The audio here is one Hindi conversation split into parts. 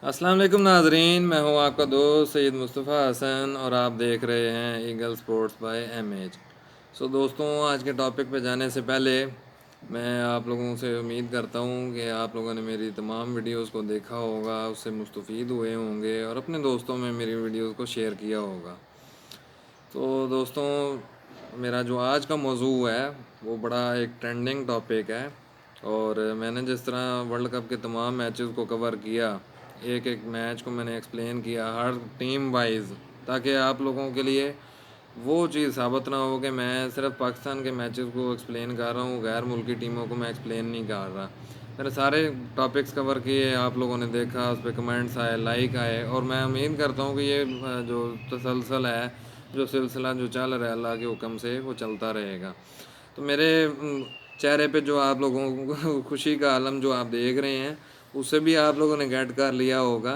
अस्सलाम वालेकुम नाजरीन, मैं हूं आपका दोस्त सैयद मुस्तफ़ा हसन और आप देख रहे हैं ईगल स्पोर्ट्स बाय एमएच। दोस्तों, आज के टॉपिक पे जाने से पहले मैं आप लोगों से उम्मीद करता हूं कि आप लोगों ने मेरी तमाम वीडियोस को देखा होगा, उससे मुस्तफ़ीद हुए होंगे और अपने दोस्तों में मेरी वीडियोस को शेयर किया होगा। तो दोस्तों, मेरा जो आज का मौजू है वो बड़ा एक ट्रेंडिंग टॉपिक है। और मैंने जिस तरह वर्ल्ड कप के तमाम मैचेस को कवर किया, एक एक मैच को मैंने एक्सप्लेन किया हर टीम वाइज, ताकि आप लोगों के लिए वो चीज़ साबित ना हो कि मैं सिर्फ पाकिस्तान के मैचेस को एक्सप्लेन कर रहा हूँ, गैर मुल्की टीमों को मैं एक्सप्लेन नहीं कर रहा। मैंने सारे टॉपिक्स कवर किए, आप लोगों ने देखा, उस पर कमेंट्स आए, लाइक आए, और मैं उम्मीद करता हूँ कि ये जो तसलसल है, जो सिलसिला जो चल रहा है, अल्लाह के हुक्म से वो चलता रहेगा। तो मेरे चेहरे पे जो आप लोगों को खुशी का आलम जो आप देख रहे हैं, उससे भी आप लोगों ने गेट कर लिया होगा।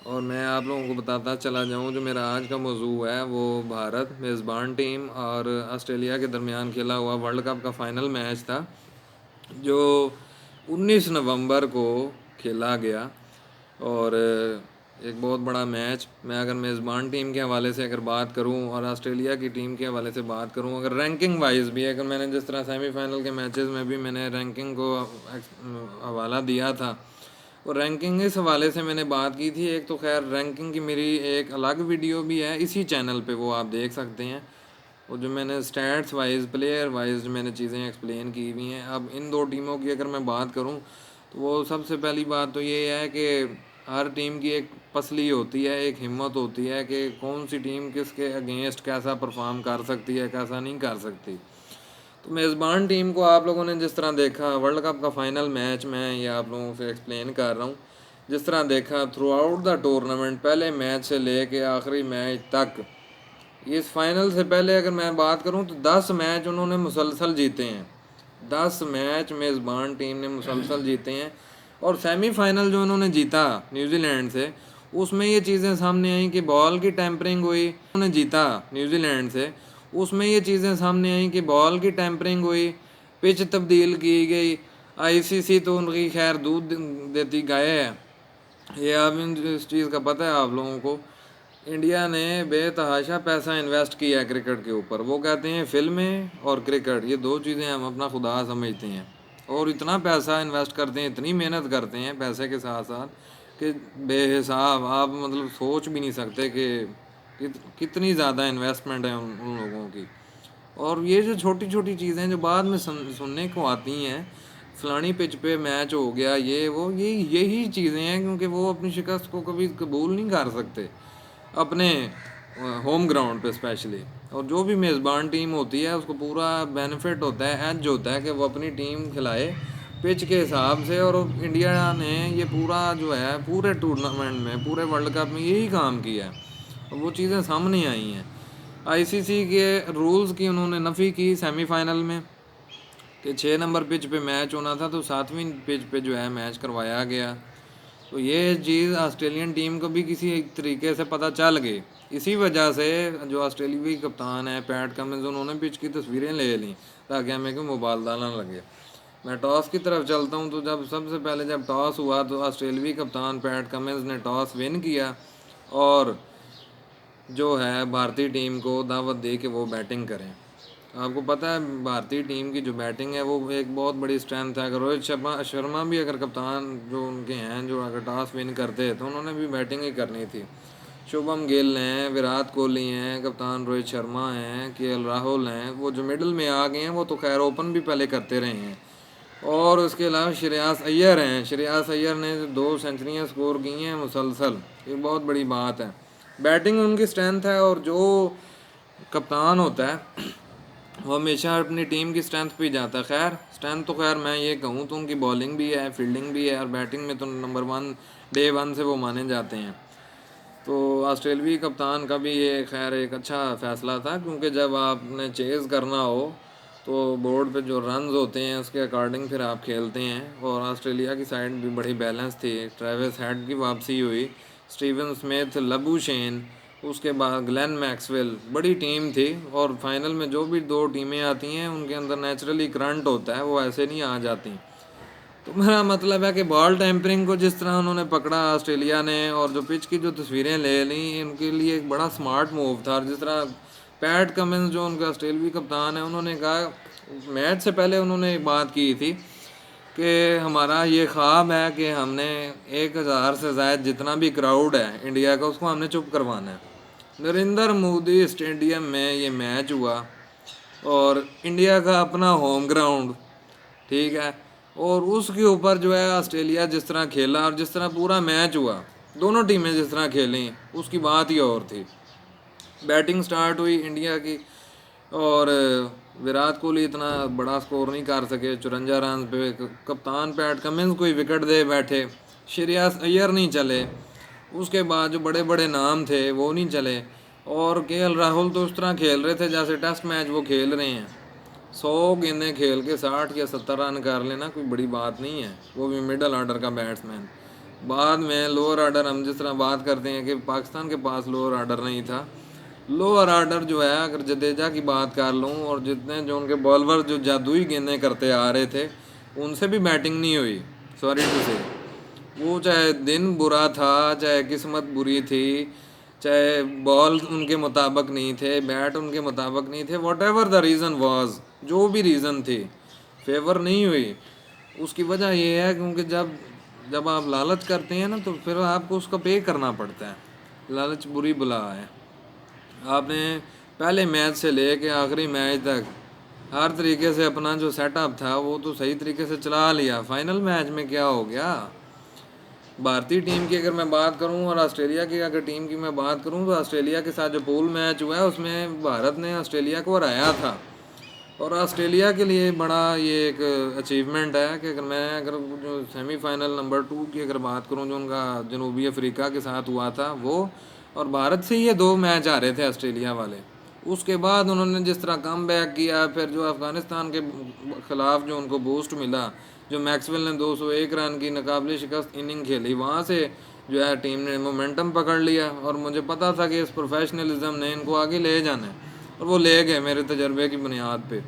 और मैं आप लोगों को बताता चला जाऊं, जो मेरा आज का मौजू है वो भारत मेज़बान टीम और ऑस्ट्रेलिया के दरमियान खेला हुआ वर्ल्ड कप का फ़ाइनल मैच था, जो 19 नवंबर को खेला गया। और एक बहुत बड़ा मैच, मैं अगर मेज़बान टीम के हवाले से अगर बात करूं और ऑस्ट्रेलिया की टीम के हवाले से बात करूं, अगर रैंकिंग वाइज भी, अगर मैंने जिस तरह सेमीफाइनल के मैचेस में भी मैंने रैंकिंग को हवाला दिया था, और रैंकिंग इस हवाले से मैंने बात की थी। एक तो खैर रैंकिंग की मेरी एक अलग वीडियो भी है इसी चैनल पे, वो आप देख सकते हैं। और जो मैंने स्टैट्स वाइज, प्लेयर वाइज जो मैंने चीज़ें एक्सप्लेन की हुई हैं। अब इन दो टीमों की अगर मैं बात करूं, तो वो सबसे पहली बात तो ये है कि हर टीम की एक पसली होती है, एक हिम्मत होती है कि कौन सी टीम किसके अगेंस्ट कैसा परफॉर्म कर सकती है, कैसा नहीं कर सकती। तो मेज़बान टीम को आप लोगों ने जिस तरह देखा, वर्ल्ड कप का फ़ाइनल मैच मैं ये आप लोगों से एक्सप्लेन कर रहा हूँ, जिस तरह देखा थ्रू आउट द टूर्नामेंट, पहले मैच से लेके आखिरी मैच तक, इस फाइनल से पहले अगर मैं बात करूं तो 10 मैच उन्होंने मुसलसल जीते हैं। 10 मैच मेज़बान टीम ने मुसलसल जीते हैं। और सेमीफाइनल जो उन्होंने जीता न्यूजीलैंड से, उसमें ये चीज़ें सामने आई कि बॉल की टैंपरिंग हुई। उन्होंने जीता न्यूजीलैंड से, उसमें ये चीज़ें सामने आई कि बॉल की टैंपरिंग हुई, पिच तब्दील की गई। आईसीसी तो उनकी खैर दूध देती गाय है, ये अब इस चीज़ का पता है आप लोगों को। इंडिया ने बेतहाशा पैसा इन्वेस्ट किया है क्रिकेट के ऊपर। वो कहते हैं फिल्में और क्रिकेट, ये दो चीज़ें हम अपना खुदा समझते हैं, और इतना पैसा इन्वेस्ट करते हैं, इतनी मेहनत करते हैं पैसे के साथ साथ, कि बेहिसाब, आप मतलब सोच भी नहीं सकते कि कितनी ज़्यादा इन्वेस्टमेंट है उन लोगों की। और ये जो छोटी छोटी चीज़ें जो बाद में सुनने को आती हैं, फलानी पिच पे मैच हो गया, ये वो, यही चीज़ें हैं, क्योंकि वो अपनी शिकस्त को कभी कबूल नहीं कर सकते अपने होम ग्राउंड पे स्पेशली। और जो भी मेज़बान टीम होती है उसको पूरा बेनिफिट होता है, एज होता है कि वो अपनी टीम खिलाए पिच के हिसाब से। और इंडिया ने ये पूरा जो है, पूरे टूर्नामेंट में, पूरे वर्ल्ड कप में यही काम किया है, और वो चीज़ें सामने आई हैं। आईसीसी के रूल्स की उन्होंने नफ़ी की सेमीफाइनल में, कि 6 नंबर पिच पे मैच होना था, तो 7वीं पिच पे जो है मैच करवाया गया। तो ये चीज़ ऑस्ट्रेलियन टीम को भी किसी तरीके से पता चल गई। इसी वजह से जो ऑस्ट्रेलियाई कप्तान है पैट कमिंस, उन्होंने पिच की तस्वीरें ले लीं ताकि हमें कोई मुबालदा ना लगे। मैं टॉस की तरफ चलता हूँ, तो जब सबसे पहले जब टॉस हुआ, तो ऑस्ट्रेलियाई कप्तान पैट कमिंस ने टॉस विन किया, और जो है भारतीय टीम को दावत दी कि वो बैटिंग करें। आपको पता है भारतीय टीम की जो बैटिंग है वो एक बहुत बड़ी स्ट्रेंथ है। अगर रोहित शर्मा शर्मा भी अगर कप्तान जो उनके हैं, जो अगर टॉस विन करते हैं, तो उन्होंने भी बैटिंग ही करनी थी। शुभम गिल हैं, विराट कोहली हैं, कप्तान रोहित शर्मा हैं, केएल राहुल हैं, वो जो मिडिल में आ गए हैं, वो तो खैर ओपन भी पहले करते रहे हैं। और उसके अलावा श्रेयास अय्यर हैं, श्रेयास अय्यर ने 2 सेंचुरियाँ स्कोर की हैं मुसलसल, ये बहुत बड़ी बात है। बैटिंग उनकी स्ट्रेंथ है, और जो कप्तान होता है वो हमेशा अपनी टीम की स्ट्रेंथ पे ही जाता है। खैर स्ट्रेंथ तो खैर मैं ये कहूँ तो उनकी बॉलिंग भी है, फील्डिंग भी है, और बैटिंग में तो नंबर 1 डे 1 से वो माने जाते हैं। तो ऑस्ट्रेलियाई कप्तान का भी ये खैर एक अच्छा फ़ैसला था, क्योंकि जब आपने चेज़ करना हो तो बोर्ड पे जो रन्स होते हैं उसके अकॉर्डिंग फिर आप खेलते हैं। और ऑस्ट्रेलिया की साइड भी बड़ी बैलेंस थी, ट्रेविस हेड की वापसी हुई, स्टीवन स्मिथ, लबूशेन, उसके बाद ग्लेन मैक्सवेल, बड़ी टीम थी। और फाइनल में जो भी दो टीमें आती हैं उनके अंदर नेचुरली करंट होता है, वो ऐसे नहीं आ जाती। तो मेरा मतलब है कि बॉल टेम्परिंग को जिस तरह उन्होंने पकड़ा ऑस्ट्रेलिया ने, और जो पिच की जो तस्वीरें ले ली, उनके लिए एक बड़ा स्मार्ट मूव था। और जिस तरह पैट कमिंस जो उनका ऑस्ट्रेलवी कप्तान है, उन्होंने कहा मैच से पहले उन्होंने एक बात की थी कि हमारा ये ख्वाब है कि हमने 1,000 से ज़ायद जितना भी क्राउड है इंडिया का, उसको हमने चुप करवाना है। नरेंद्र मोदी स्टेडियम में ये मैच हुआ, और इंडिया का अपना होम ग्राउंड, ठीक है, और उसके ऊपर जो है ऑस्ट्रेलिया जिस तरह खेला और जिस तरह पूरा मैच हुआ, दोनों टीमें जिस तरह खेली, उसकी बात ही और थी। बैटिंग स्टार्ट हुई इंडिया की, और विराट कोहली इतना बड़ा स्कोर नहीं कर सके 54 रन पे। कप्तान पैट कमिंस कोई विकेट दे बैठे, श्रेयस अय्यर नहीं चले, उसके बाद जो बड़े बड़े नाम थे वो नहीं चले, और केएल राहुल तो उस तरह खेल रहे थे जैसे टेस्ट मैच वो खेल रहे हैं। 100 गेंदें खेल के 60 या 70 रन कर लेना कोई बड़ी बात नहीं है, वो भी मिडल ऑर्डर का बैट्समैन। बाद में लोअर ऑर्डर, हम जिस तरह बात करते हैं कि पाकिस्तान के पास लोअर ऑर्डर नहीं था, लोअर ऑर्डर जो है, अगर जडेजा की बात कर लूँ, और जितने जो उनके बॉलर जो जादुई गेंदें करते आ रहे थे, उनसे भी बैटिंग नहीं हुई, सॉरी टू से। वो चाहे दिन बुरा था, चाहे किस्मत बुरी थी, चाहे बॉल उनके मुताबिक नहीं थे, बैट उनके मुताबिक नहीं थे, what ever the reason was, जो भी रीज़न थी, फेवर नहीं हुई। उसकी वजह ये है क्योंकि जब जब आप लालच करते हैं ना, तो फिर आपको उसका पे करना पड़ता है। लालच बुरी बला है। आपने पहले मैच से लेके आखिरी मैच तक हर तरीके से अपना जो सेटअप था वो तो सही तरीके से चला लिया। फाइनल मैच में क्या हो गया, भारतीय टीम की अगर मैं बात करूं और ऑस्ट्रेलिया की अगर टीम की मैं बात करूं, तो ऑस्ट्रेलिया के साथ जो पूल मैच हुआ है उसमें भारत ने ऑस्ट्रेलिया को हराया था। और ऑस्ट्रेलिया के लिए बड़ा ये एक अचीवमेंट है कि अगर जो सेमीफाइनल नंबर 2 की अगर बात करूं, जो उनका जनूबी अफ्रीका के साथ हुआ था वो, और भारत से ये 2 मैच आ रहे थे ऑस्ट्रेलिया वाले। उसके बाद उन्होंने जिस तरह कम बैक किया, फिर जो अफ़गानिस्तान के ख़िलाफ़ जो उनको बूस्ट मिला, जो मैक्सवेल ने 201 रन की नाकाबिले शिकस्त इनिंग खेली, वहाँ से जो है टीम ने मोमेंटम पकड़ लिया। और मुझे पता था कि इस प्रोफेशनलिज्म ने इनको आगे ले जाना है, और वो ले गए मेरे तजर्बे की बुनियाद पे।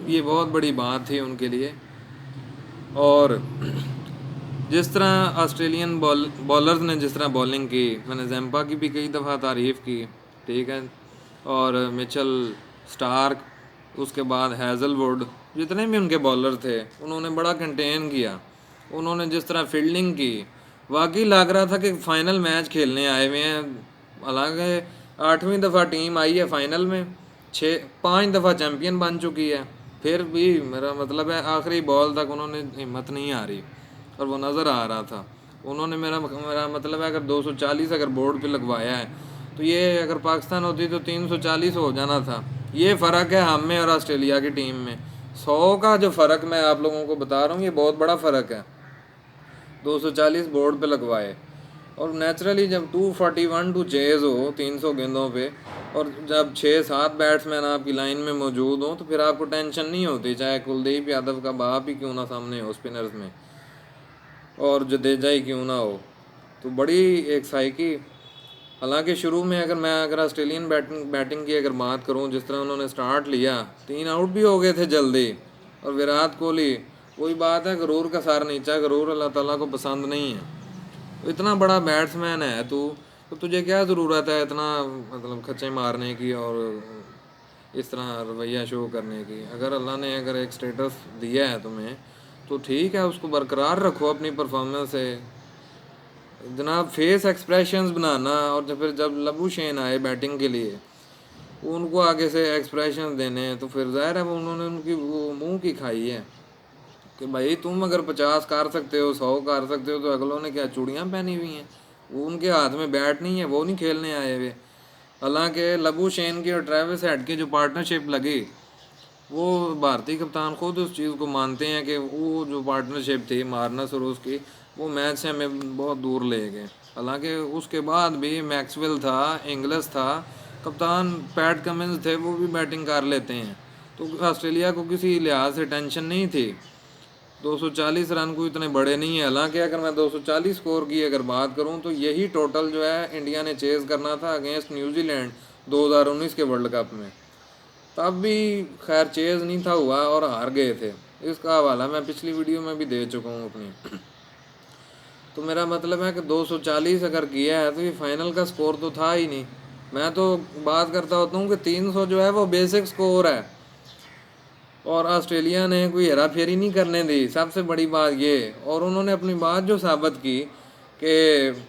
ये बहुत बड़ी बात थी उनके लिए। और जिस तरह ऑस्ट्रेलियन बॉलर्स ने जिस तरह बॉलिंग की, मैंने जैम्पा की भी कई दफ़ा तारीफ़ की, ठीक है, और मिचेल स्टार्क, उसके बाद हैज़लवुड, जितने भी उनके बॉलर थे उन्होंने बड़ा कंटेन किया। उन्होंने जिस तरह फील्डिंग की, वाकई लग रहा था कि फ़ाइनल मैच खेलने आए हुए हैं। हालांकि 8वीं दफ़ा टीम आई है फ़ाइनल में, 5 दफ़ा चैम्पियन बन चुकी है, फिर भी मेरा मतलब है आखिरी बॉल तक उन्होंने हिम्मत नहीं आ रही, और वो नज़र आ रहा था। उन्होंने मेरा मेरा मतलब है अगर 240 अगर बोर्ड पे लगवाया है, तो ये अगर पाकिस्तान होती तो 340 हो जाना था। ये फ़र्क है हम में और ऑस्ट्रेलिया की टीम में। 100 का जो फ़र्क मैं आप लोगों को बता रहा हूँ, ये बहुत बड़ा फ़र्क है। 240 बोर्ड पे लगवाए, और नेचुरली जब 241 टू चेज़ हो 300 गेंदों पे, और जब 6-7 बैट्समैन आपकी लाइन में मौजूद हों, तो फिर आपको टेंशन नहीं होती, चाहे कुलदीप यादव का बाप ही क्यों ना सामने हो स्पिनर्स में, और जडेजा ही क्यों ना हो। तो बड़ी एक साइकी। हालांकि शुरू में अगर ऑस्ट्रेलियन बैटिंग की अगर बात करूं, जिस तरह उन्होंने स्टार्ट लिया, 3 आउट भी हो गए थे जल्दी। और विराट कोहली, वही बात है, गरूर का सार नीचा, गरूर अल्लाह ताला को पसंद नहीं है। तो इतना बड़ा बैट्समैन है तू, तो तुझे क्या ज़रूरत है इतना मतलब खच्चे मारने की और इस तरह रवैया शो करने की। अगर अल्लाह ने अगर एक स्टेटस दिया है तुम्हें, तो ठीक है, उसको बरकरार रखो अपनी परफॉर्मेंस से। जनाब फेस एक्सप्रेशंस बनाना, और जब लबूशेन आए बैटिंग के लिए, उनको आगे से एक्सप्रेशन देने, तो फिर ज़ाहिर है वो उन्होंने उनकी वो मुंह की खाई है कि भाई तुम अगर 50 कर सकते हो, 100 कर सकते हो, तो अगलों ने क्या चूड़ियाँ पहनी हुई हैं? वो उनके हाथ में बैट नहीं है, वो नहीं खेलने आए हुए। हालांकि लबूशेन की और ट्रेविस हेड की जो पार्टनरशिप लगी, वो भारतीय कप्तान खुद उस चीज़ को मानते हैं कि वो जो पार्टनरशिप थी मार्नस और उसकी, वो मैच से हमें बहुत दूर ले गए। हालांकि उसके बाद भी मैक्सवेल था, इंग्लिश था, कप्तान पैट कमिंस थे, वो भी बैटिंग कर लेते हैं। तो ऑस्ट्रेलिया को किसी लिहाज से टेंशन नहीं थी। 240 रन को इतने बड़े नहीं है। हालांकि अगर मैं 240 स्कोर की अगर बात करूं, तो यही टोटल जो है इंडिया ने चेज़ करना था अगेंस्ट न्यूजीलैंड 2019 के वर्ल्ड कप में। तब भी खैर चेज़ नहीं था हुआ और हार गए थे। इसका हवाला मैं पिछली वीडियो में भी दे चुका हूँ अपनी। तो मेरा मतलब है कि 240 अगर किया है तो ये फाइनल का स्कोर तो था ही नहीं। मैं तो बात करता होता हूँ कि 300 जो है वो बेसिक स्कोर है, और ऑस्ट्रेलिया ने कोई हेरा फेरी नहीं करने दी, सबसे बड़ी बात ये। और उन्होंने अपनी बात जो साबित की कि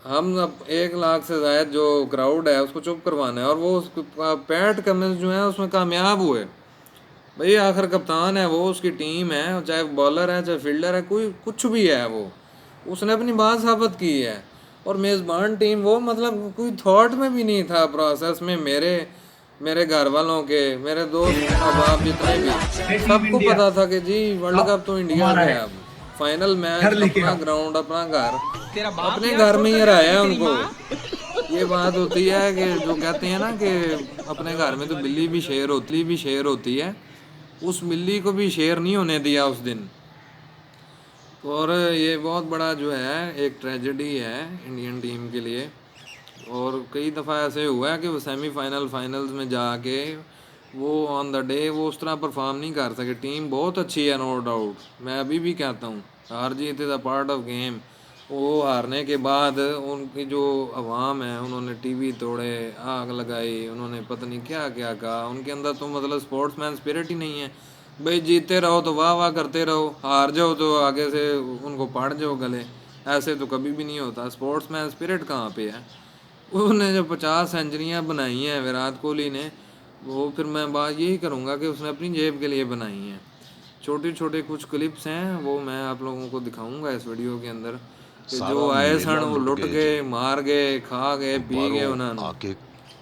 हम अब 1 लाख से ज़ायद जो क्राउड है उसको चुप करवाना है, और वो पैट कमिंस जो है उसमें कामयाब हुए। भाई आखिर कप्तान है वो, उसकी टीम है, चाहे बॉलर है चाहे फील्डर है, कोई कुछ भी है, वो उसने अपनी बात साबित की है। और मेज़बान टीम वो मतलब कोई थॉट में भी नहीं था प्रोसेस में, मेरे मेरे घर वालों के, मेरे दोस्त अहबाब जितने भी, सबको इंडिया पता था कि जी वर्ल्ड अब कप तो इंडिया हमारा का है, है। अब फाइनल मैच घर लेके अपना आओ। ग्राउंड अपना घर, तेरा बाप अपने यहाँ घर छोड़ में ही कर गया हराया कि है तेरी उनको। माँ। ये बात होती है कि जो कहते हैं ना कि अपने घर में तो बिल्ली भी शेर होती है, उस बिल्ली को भी शेर नहीं होने दिया उस दिन। और ये बहुत बड़ा जो है एक ट्रेजेडी है इंडियन टीम के लिए। और कई दफ़ा ऐसे हुआ है कि वो सेमीफाइनल फाइनल्स में जाके वो ऑन द डे वो उस तरह परफॉर्म नहीं कर सके। टीम बहुत अच्छी है नो डाउट, मैं अभी भी कहता हूँ हार जीत is a part of game. वो हारने के बाद उनकी जो अवाम है उन्होंने टीवी तोड़े, आग लगाई, उन्होंने पता नहीं क्या क्या कहा। उनके अंदर तो मतलब स्पोर्ट्समैन स्पिरिट ही नहीं है। भाई जीतते रहो तो वाह वाह करते रहो, हार जाओ तो आगे से उनको पाड़ जाओ गले। ऐसे तो कभी भी नहीं होता। स्पोर्ट्समैन स्पिरिट कहाँ पे है? उसने जो 50 सेंचुरियाँ बनाई हैं विराट कोहली ने, वो फिर मैं बात यही करूँगा कि उसने अपनी जेब के लिए बनाई हैं। छोटे छोटे कुछ क्लिप्स हैं वो मैं आप लोगों को दिखाऊंगा इस वीडियो के अंदर, कि जो सारा आए सन मेला वो लुट लुट गए जे गए, मार गए, खा गए, पी गए बाहरों उन्होंने। आके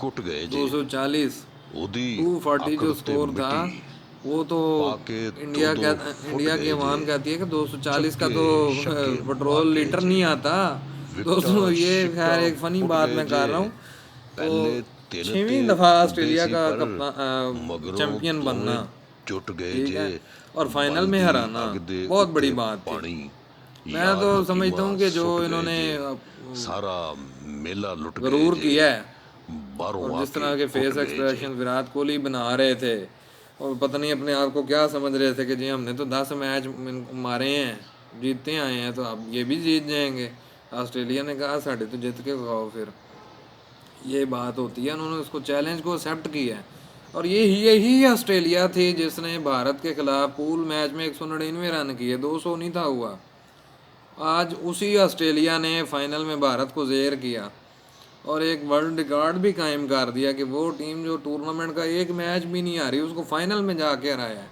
कुट गए जे 240, ओदी 240 आकड़ जो ते स्कोर था मिट्टी वो तो पाके दो दो फुट इंडिया की गए जे आवाम कहती है कि 240 का छक्के तो शक्के पेट्रोल मार गए लीटर जे नहीं आता। विकटा दोस्तों ये शिकटा खैर एक फ़नी फुट बात गए मैं जे कर रहा हूँ। तो पहले तीन ते 6वीं दफ़ा उड्डे ऑस्ट्रेलिया सी का पर कप्तान मगरों चैम्पियन बनना, दोवें चुट गए ठीक जे है, और फाइनल में बलदी हराना अग दे बहुत बड़ी उत्ते बात थी। पानी मैं यार तो समझता हकीमा हूँ कि जो सुट गए इन्होंने जे सारा मेला लुट गए गरूर जे किया है, बाहरों और जिस आके तरह के कुट फेस गए जे एक्सप्रेशन विराट कोहली बना रहे थे, और पता नहीं अपने आप को क्या समझ रहे थे कि जी हमने तो 10 मैच मारे हैं, जीतते आए हैं, तो अब ये भी जीत जाएंगे। ऑस्ट्रेलिया ने कहा साढ़े तो जीत के खाओ फिर। ये बात होती है, उन्होंने उसको चैलेंज को एक्सेप्ट किया है। और यही ऑस्ट्रेलिया थी जिसने भारत के खिलाफ पूल मैच में 199 रन किए, 200 नहीं था हुआ। आज उसी ऑस्ट्रेलिया ने फाइनल में भारत को ज़ेर किया और एक वर्ल्ड रिकॉर्ड भी कायम कर दिया कि वो टीम जो टूर्नामेंट का एक मैच भी नहीं आ रही उसको फाइनल में जाके हराया है।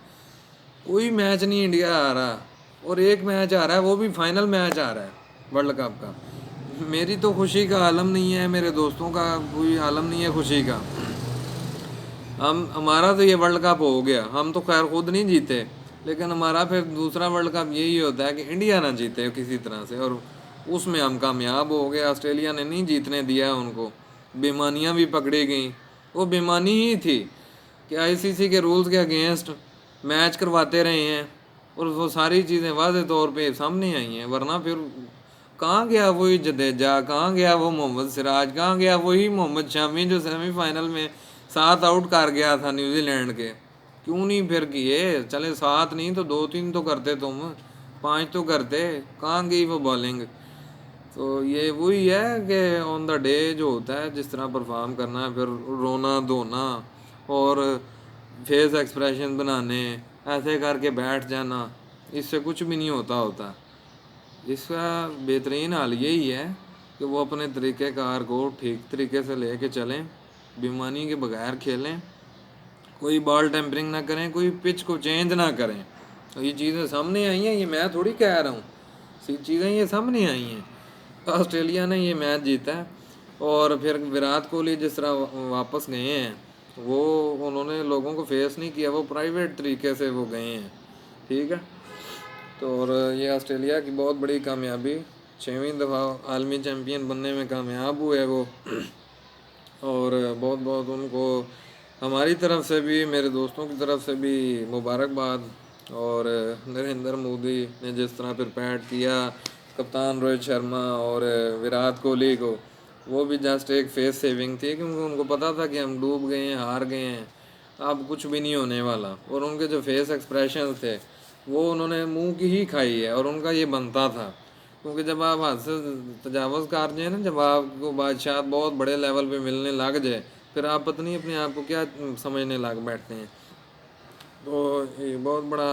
कोई मैच नहीं इंडिया आ रहा, और एक मैच आ रहा है वो भी फाइनल मैच आ रहा है वर्ल्ड कप का। मेरी तो खुशी का आलम नहीं है, मेरे दोस्तों का कोई आलम नहीं है खुशी का। हम हमारा तो ये वर्ल्ड कप हो गया, हम तो खैर खुद नहीं जीते, लेकिन हमारा फिर दूसरा वर्ल्ड कप यही होता है कि इंडिया ना जीते किसी तरह से, और उसमें हम कामयाब हो गए। ऑस्ट्रेलिया ने नहीं जीतने दिया उनको, बेईमानियाँ भी पकड़ी गई। वो बेईमानी ही थी कि आईसीसी के रूल्स के अगेंस्ट मैच करवाते रहे हैं, और वो सारी चीज़ें वाज़े तौर पे सामने आई हैं। वरना फिर कहाँ गया वही जडेजा, कहाँ गया वो मोहम्मद सिराज, कहाँ गया वही मोहम्मद शमी जो सेमीफाइनल में 7 आउट कर गया था न्यूजीलैंड के। क्यों नहीं फिर किए? चले 7 नहीं तो 2-3 तो करते, तुम 5 तो करते। कहाँ गई वो बॉलिंग? तो ये वही है कि ऑन द डे जो होता है जिस तरह परफॉर्म करना है, फिर रोना धोना और फेस एक्सप्रेशन बनाने, ऐसे करके बैठ जाना, इससे कुछ भी नहीं होता। इसका बेहतरीन हाल यही है कि वो अपने तरीक़ेकार को ठीक तरीके से लेके चलें, बेईमानी के बगैर खेलें, कोई बॉल टेम्परिंग ना करें, कोई पिच को चेंज ना करें। तो ये चीज़ें सामने आई हैं, ये मैं थोड़ी कह रहा हूँ, चीज़ें ये सामने आई हैं। ऑस्ट्रेलिया ने ये मैच जीता है, और फिर विराट कोहली जिस तरह वापस गए हैं, वो उन्होंने लोगों को फेस नहीं किया, वो प्राइवेट तरीके से वो गए हैं, ठीक है। तो और ये ऑस्ट्रेलिया की बहुत बड़ी कामयाबी, 6वीं दफ़ा आलमी चैम्पियन बनने में कामयाब हुए वो। और बहुत बहुत उनको हमारी तरफ से भी, मेरे दोस्तों की तरफ से भी मुबारकबाद। और नरेंद्र मोदी ने जिस तरह फिर पैट किया कप्तान रोहित शर्मा और विराट कोहली को, वो भी जस्ट एक फेस सेविंग थी, क्योंकि उनको पता था कि हम डूब गए हैं, हार गए हैं। अब कुछ भी नहीं होने वाला। और उनके जो फेस एक्सप्रेशन थे वो उन्होंने मुंह की ही खाई है, और उनका ये बनता था। क्योंकि जब आप हद से तजावज़ कर जाए ना, जब आपको बादशाह बहुत बड़े लेवल पे मिलने लग जाए, फिर आप पता नहीं अपने आप को क्या समझने लग बैठते हैं। तो ये बहुत बड़ा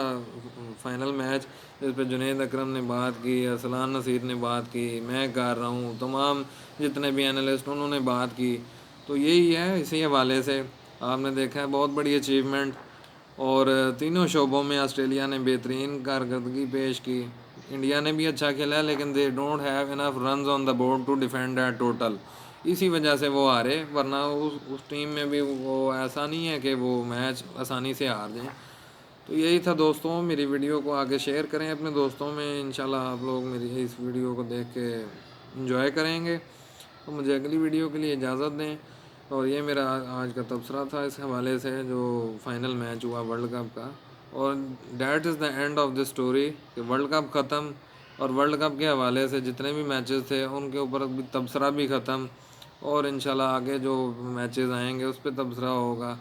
फाइनल मैच, इस पे जुनैद अकरम ने बात की, असलान नसीर ने बात की, मैं कर रहा हूँ, तमाम जितने भी एनालिस्ट उन्होंने बात की। तो यही है, इसी हवाले से आपने देखा है बहुत बड़ी अचीवमेंट। और तीनों शोबों में ऑस्ट्रेलिया ने बेहतरीन कारकर्दगी पेश की। इंडिया ने भी अच्छा खेला है, लेकिन they don't have enough runs on the board to defend that total. इसी वजह से वो हारे, वरना उस टीम में भी वो ऐसा नहीं है कि वो मैच आसानी से हार जाएं। तो यही था दोस्तों, मेरी वीडियो को आगे शेयर करें अपने दोस्तों में। इंशाल्लाह आप लोग मेरी इस वीडियो को देख के इंजॉय करेंगे। तो मुझे अगली वीडियो के लिए इजाज़त दें। और ये मेरा आज का तबसरा था इस हवाले से, जो फाइनल मैच हुआ वर्ल्ड कप का। और that is the end of the story, कि वर्ल्ड कप ख़त्म, और वर्ल्ड कप के हवाले से जितने भी मैचेस थे उनके ऊपर भी तबसरा भी ख़त्म। और इंशाल्लाह आगे जो मैचेस आएंगे उस पर तबसरा होगा।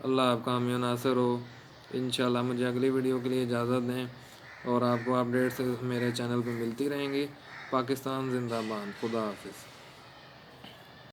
अल्लाह आपका हामी नासिर हो। इंशाल्लाह मुझे अगली वीडियो के लिए इजाज़त दें, और आपको अपडेट्स मेरे चैनल पे मिलती रहेंगी। पाकिस्तान जिंदाबाद। खुदा हाफिज़।